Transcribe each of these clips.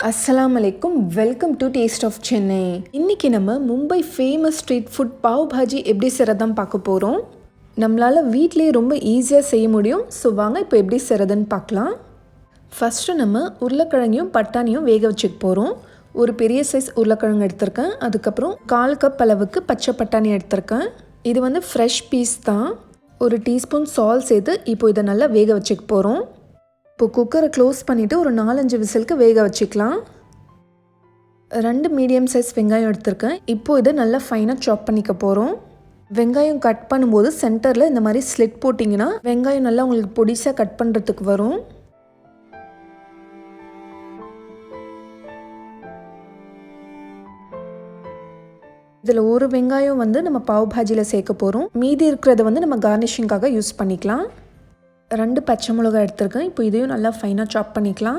Assalamu alaikum. Welcome to Taste of Chennai. இன்னைக்கு நம்ம Mumbai famous street food pav bhaji எப்படி செய்கிறதான் பார்க்க போகிறோம். நம்மளால் வீட்டிலே ரொம்ப ஈஸியாக செய்ய முடியும். ஸோ வாங்க இப்போ எப்படி செய்கிறதுன்னு பார்க்கலாம். ஃபஸ்ட்டு நம்ம உருளைக்கிழங்கையும் பட்டாணியும் வேக வச்சுக்க போகிறோம். ஒரு பெரிய சைஸ் உருளைக்கிழங்கு எடுத்திருக்கேன். அதுக்கப்புறம் 1/4 கப் அளவுக்கு பச்சை பட்டாணி எடுத்திருக்கேன். இது வந்து ஃப்ரெஷ் பீஸ் தான். ஒரு டீஸ்பூன் சால்ட் சேர்த்து இப்போ இதை நல்லா வேக வச்சுக்க போகிறோம். இப்போ குக்கரை க்ளோஸ் பண்ணிவிட்டு ஒரு 4-5 விசிலுக்கு வேக வச்சுக்கலாம். 2 மீடியம் சைஸ் வெங்காயம் எடுத்திருக்கேன். இப்போது இதை நல்லா ஃபைனாக சாப் பண்ணிக்க போகிறோம். வெங்காயம் கட் பண்ணும்போது சென்டரில் இந்த மாதிரி ஸ்லிட் போட்டிங்கன்னா வெங்காயம் நல்லா உங்களுக்கு பொடிசாக கட் பண்ணுறதுக்கு வரும். இதில் ஒரு வெங்காயம் வந்து நம்ம பாவ் பாஜியில் சேர்க்க போகிறோம். மீதி இருக்கிறத வந்து நம்ம கார்னிஷிங்காக யூஸ் பண்ணிக்கலாம். 2 பச்சை மிளகாய் எடுத்திருக்கேன். இப்போ இதையும் நல்லா ஃபைனாக சாப் பண்ணிக்கலாம்.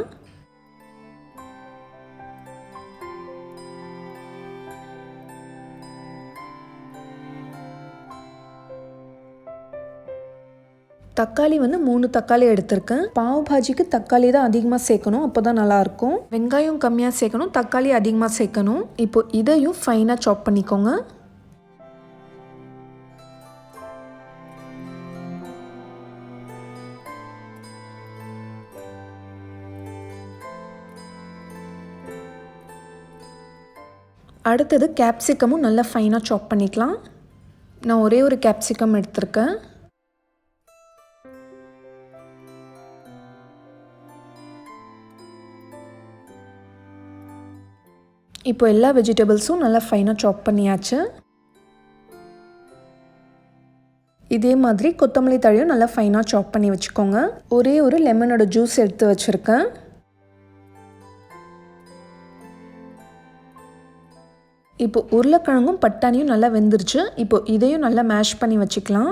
தக்காளி வந்து 3 தக்காளி எடுத்திருக்கேன். பாவ் பாஜிக்கு தக்காளி தான் அதிகமாக சேர்க்கணும், அப்போ தான் நல்லாயிருக்கும். வெங்காயம் கம்மியாக சேர்க்கணும், தக்காளி அதிகமாக சேர்க்கணும். இப்போ இதையும் ஃபைனாக சாப் பண்ணிக்கோங்க. அடுத்தது கேப்சிகமும் நல்லா ஃபைனாக சாப் பண்ணிக்கலாம். நான் ஒரே ஒரு கேப்சிகம் எடுத்திருக்கேன். இப்போ எல்லா வெஜிடபிள்ஸும் நல்லா ஃபைனாக சாப் பண்ணியாச்சு. இதே மாதிரி கொத்தமல்லி தழையும் நல்லா ஃபைனாக சாப் பண்ணி வச்சுக்கோங்க. ஒரே ஒரு லெமனோட ஜூஸ் எடுத்து வச்சுருக்கேன். இப்போ உருளைக்கிழங்கும் பட்டாணியும் நல்லா வெந்துருச்சு. இப்போ இதையும் நல்லா மேஷ் பண்ணி வச்சுக்கலாம்.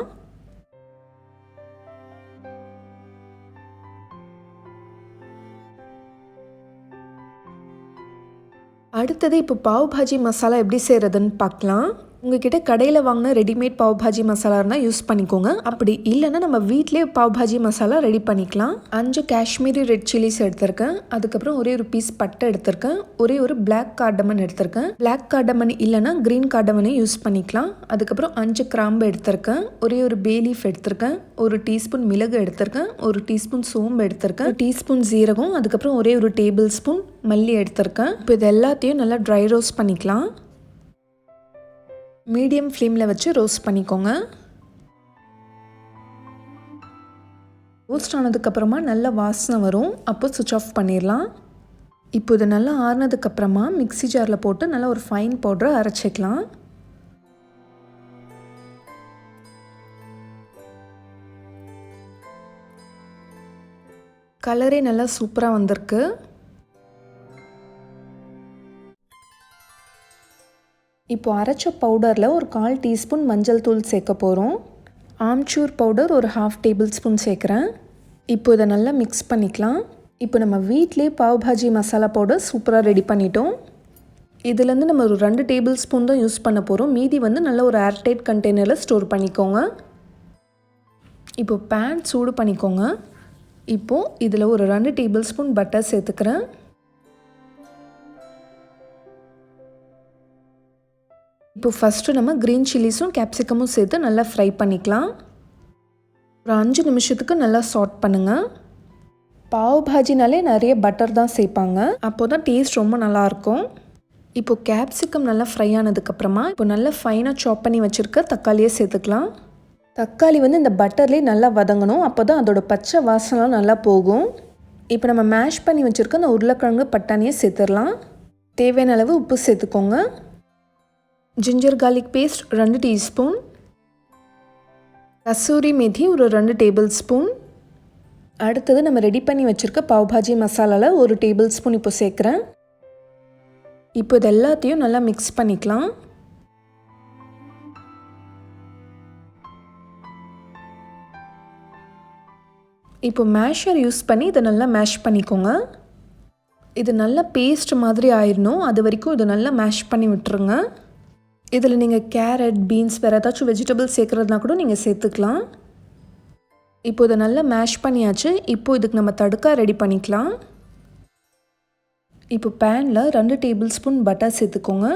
அடுத்தது இப்போ பாவ் பாஜி மசாலா எப்படி செய்கிறதுன்னு பார்க்கலாம். உங்ககிட்ட கடையில் வாங்கின ரெடிமேட் பாவ் பாஜி மசாலா இருந்தால் யூஸ் பண்ணிக்கோங்க. அப்படி இல்லைன்னா நம்ம வீட்டிலே பாவ் பாஜி மசாலா ரெடி பண்ணிக்கலாம். 5 காஷ்மீரி ரெட் சில்லிஸ் எடுத்திருக்கேன். அதுக்கப்புறம் ஒரே ஒரு பீஸ் பட்டை எடுத்திருக்கேன். ஒரே ஒரு பிளாக் கார்டமன் எடுத்திருக்கேன். பிளாக் கார்டமன் இல்லைன்னா க்ரீன் கார்டமனை யூஸ் பண்ணிக்கலாம். அதுக்கப்புறம் 5 கிராம்பு எடுத்திருக்கேன். ஒரே ஒரு பே லீஃப் எடுத்திருக்கேன். ஒரு டீஸ்பூன் மிளகு எடுத்திருக்கேன். ஒரு டீஸ்பூன் சோம்பு எடுத்திருக்கேன். ஒரு டீஸ்பூன் ஜீரகம். அதுக்கப்புறம் ஒரே ஒரு டேபிள் ஸ்பூன் மல்லி எடுத்திருக்கேன். இப்போ இது எல்லாத்தையும் நல்லா ட்ரை ரோஸ்ட் பண்ணிக்கலாம். மீடியம் ஃப்ளேமில் வச்சு ரோஸ்ட் பண்ணிக்கோங்க. ரோஸ்ட் ஆனதுக்கப்புறமா நல்ல வாசனை வரும். அப்போ சுவிட்ச் ஆஃப் பண்ணிடலாம். இப்போ இது நல்லா ஆறுனதுக்கப்புறமா மிக்ஸி ஜாரில் போட்டு நல்லா ஒரு ஃபைன் பவுடரை அரைச்சிக்கலாம். கலரே நல்லா சூப்பராக வந்திருக்கு. இப்போ அரைச்ச பவுடரில் ஒரு 1/4 டீஸ்பூன் மஞ்சள் தூள் சேர்க்க போகிறோம். ஆம்ச்சூர் பவுடர் ஒரு 1/2 டேபிள் ஸ்பூன் சேர்க்குறேன். இப்போ இதை நல்லா மிக்ஸ் பண்ணிக்கலாம். இப்போ நம்ம வீட்டிலே பாவ் பாஜி மசாலா பவுடர் சூப்பராக ரெடி பண்ணிட்டோம். இதுலேருந்து நம்ம ஒரு 2 டேபிள் ஸ்பூன் தான் யூஸ் பண்ண போகிறோம். மீதி வந்து நல்ல ஒரு ஏர்டைட் கண்டெய்னரில் ஸ்டோர் பண்ணிக்கோங்க. இப்போ பேன் சூடு பண்ணிக்கோங்க. இப்போது இதில் ஒரு 2 டேபிள் ஸ்பூன் பட்டர் சேர்த்துக்கிறேன். இப்போ ஃபஸ்ட்டு நம்ம க்ரீன் சில்லிஸும் கேப்சிகமும் சேர்த்து நல்லா ஃப்ரை பண்ணிக்கலாம். ஒரு 5 நிமிஷத்துக்கு நல்லா சாட் பண்ணுங்கள். பாவ் பாஜினாலே நிறைய பட்டர் தான் சேர்ப்பாங்க, அப்போ தான் டேஸ்ட் ரொம்ப நல்லாயிருக்கும். இப்போ கேப்சிகம் நல்லா ஃப்ரை ஆனதுக்கப்புறமா இப்போ நல்லா ஃபைனாக சாப் பண்ணி வச்சுருக்க தக்காளியை சேர்த்துக்கலாம். தக்காளி வந்து இந்த பட்டர்லேயே நல்லா வதங்கணும், அப்போ தான் அதோட பச்சை வாசனைலாம் நல்லா போகும். இப்போ நம்ம மேஷ் பண்ணி வச்சுருக்க அந்த உருளைக்கிழங்கு பட்டாணியை சேர்த்துடலாம். தேவையான அளவு உப்பு சேர்த்துக்கோங்க. Ginger garlic paste 2 teaspoon. Kasuri methi ஒரு 2 டேபிள் ஸ்பூன். அடுத்தது நம்ம ரெடி பண்ணி வச்சுருக்க பாவ் பாஜி மசாலாவில் ஒரு டேபிள் ஸ்பூன் இப்போ சேர்க்குறேன். இப்போ இது எல்லாத்தையும் நல்லா மிக்ஸ் பண்ணிக்கலாம். இப்போ மேஷர் யூஸ் பண்ணி இதை நல்லா மேஷ் பண்ணிக்கோங்க. இது நல்லா பேஸ்ட் மாதிரி ஆயிடணும், அது வரைக்கும் இதை நல்லா மேஷ் பண்ணி விட்டுருங்க. இதில் நீங்கள் கேரட், பீன்ஸ், வேறு ஏதாச்சும் வெஜிடபிள்ஸ் சேர்க்குறதுனா கூட நீங்கள் சேர்த்துக்கலாம். இப்போ இதை நல்லா மேஷ் பண்ணியாச்சு. இப்போ இதுக்கு நம்ம தடுக்கா ரெடி பண்ணிக்கலாம். இப்போ பேனில் 2 டேபிள் ஸ்பூன் பட்டர் சேர்த்துக்கோங்க.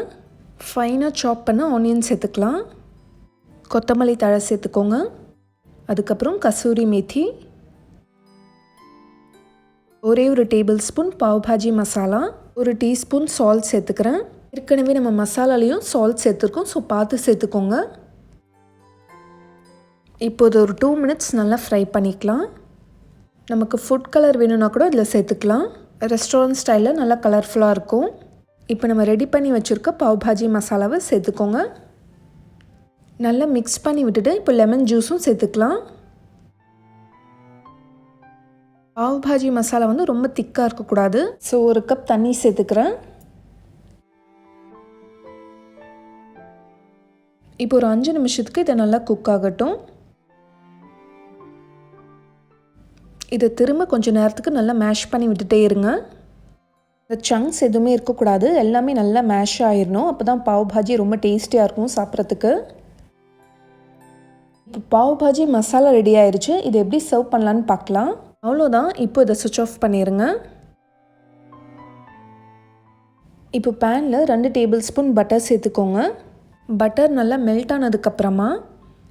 ஃபைனாக சாப் பண்ண ஆனியன் சேர்த்துக்கலாம். கொத்தமல்லி தழை சேர்த்துக்கோங்க. அதுக்கப்புறம் கசூரி மேத்தி, ஒரே ஒரு டேபிள் ஸ்பூன் பாவ் பாஜி மசாலா, ஒரு டீஸ்பூன் சால்ட் சேர்த்துக்கிறேன். ஏற்கனவே நம்ம மசாலாலையும் சால்ட் சேர்த்துருக்கோம், ஸோ பார்த்து சேர்த்துக்கோங்க. இப்போது ஒரு 2 மினிட்ஸ் நல்லா ஃப்ரை பண்ணிக்கலாம். நமக்கு ஃபுட் கலர் வேணும்னா கூட இதில் சேர்த்துக்கலாம். ரெஸ்டாரண்ட் ஸ்டைலில் நல்லா கலர்ஃபுல்லாக இருக்கும். இப்போ நம்ம ரெடி பண்ணி வச்சுருக்க பாவ் பாஜி மசாலாவை சேர்த்துக்கோங்க. நல்லா மிக்ஸ் பண்ணி விட்டுட்டு இப்போ லெமன் ஜூஸும் சேர்த்துக்கலாம். பாவ் பாஜி மசாலா வந்து ரொம்ப திக்காக இருக்கக்கூடாது, ஸோ ஒரு கப் தண்ணி சேர்த்துக்கிறேன். இப்போ ஒரு 5 நிமிஷத்துக்கு இதை நல்லா குக் ஆகட்டும். இதை திரும்ப கொஞ்சம் நேரத்துக்கு நல்லா மேஷ் பண்ணி விட்டுட்டே இருங்க. இந்த சங்க்ஸ் எதுவுமே இருக்கக்கூடாது, எல்லாமே நல்லா மேஷ் ஆயிடணும். அப்போ தான் பாவ் பாஜி ரொம்ப டேஸ்டியாக இருக்கும் சாப்பிட்றதுக்கு. இப்போ பாவ் பாஜி மசாலா ரெடி ஆயிடுச்சு. இதை எப்படி சர்வ் பண்ணலான்னு பார்க்கலாம். அவ்வளோதான். இப்போ இதை சுவிட்ச் ஆஃப் பண்ணிடுங்க. இப்போ பேனில் 2 டேபிள் ஸ்பூன் பட்டர் சேர்த்துக்கோங்க. பட்டர் நல்லா மெல்ட் ஆனதுக்கப்புறமா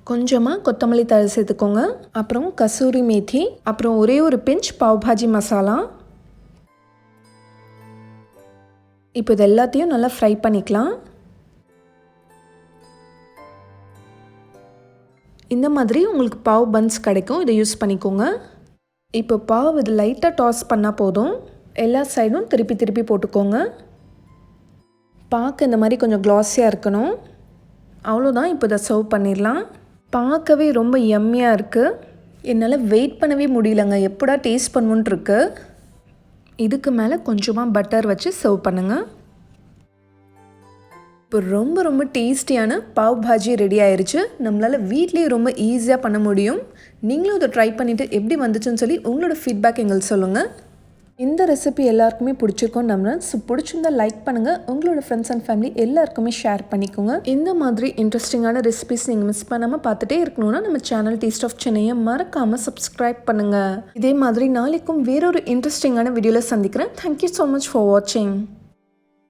கொஞ்சமாக கொத்தமல்லி தழை சேர்த்துக்கோங்க. அப்புறம் கசூரி மேத்தி, அப்புறம் ஒரே ஒரு பிஞ்ச் பாவ் பாஜி மசாலா. இப்போ இது எல்லாத்தையும் நல்லா ஃப்ரை பண்ணிக்கலாம். இந்த மாதிரி உங்களுக்கு பாவ் பன்ஸ் கிடைக்கும், இதை யூஸ் பண்ணிக்கோங்க. இப்போ பாவ் இது லைட்டாக டாஸ் பண்ணால் போதும். எல்லா சைடும் திருப்பி திருப்பி போட்டுக்கோங்க. பார்க்க இந்த மாதிரி கொஞ்சம் க்ளாஸியாக இருக்கணும். அவ்வளோதான். இப்போ இதை சர்வ் பண்ணிடலாம். பார்க்கவே ரொம்ப யம்மியாக இருக்குது. என்னால் வெயிட் பண்ணவே முடியலங்க, எப்படா டேஸ்ட் பண்ணுவோன்ட்டு இருக்கு. இதுக்கு மேலே கொஞ்சமாக பட்டர் வச்சு சர்வ் பண்ணுங்கள். இப்போ ரொம்ப ரொம்ப டேஸ்டியான பாவ் பாஜி ரெடி ஆயிடுச்சு. நம்மளால் வீட்லேயே ரொம்ப ஈஸியாக பண்ண முடியும். நீங்களும் இதை ட்ரை பண்ணிவிட்டு எப்படி வந்துச்சுன்னு சொல்லி உங்களோட ஃபீட்பேக் எங்களுக்கு சொல்லுங்கள். இந்த ரெசிபி எல்லாருக்குமே பிடிச்சிருக்கோன்னு நம்புறேன். ஸோ பிடிச்சிருந்தா லைக் பண்ணுங்கள், உங்களோட ஃப்ரெண்ட்ஸ் அண்ட் ஃபேமிலி எல்லாருக்குமே ஷேர் பண்ணிக்கோங்க. இந்த மாதிரி இன்ட்ரெஸ்டிங்கான ரெசிபிஸ் நீங்கள் மிஸ் பண்ணாமல் பார்த்துட்டே இருக்கணும்னா நம்ம சேனல் டேஸ்ட் ஆஃப் சென்னையை மறக்காமல் சப்ஸ்கிரைப் பண்ணுங்கள். இதே மாதிரி நாளைக்கும் வேறொரு இன்ட்ரெஸ்டிங்கான வீடியோவில் சந்திக்கிறேன். தேங்க்யூ ஸோ மச் ஃபார் வாட்சிங்.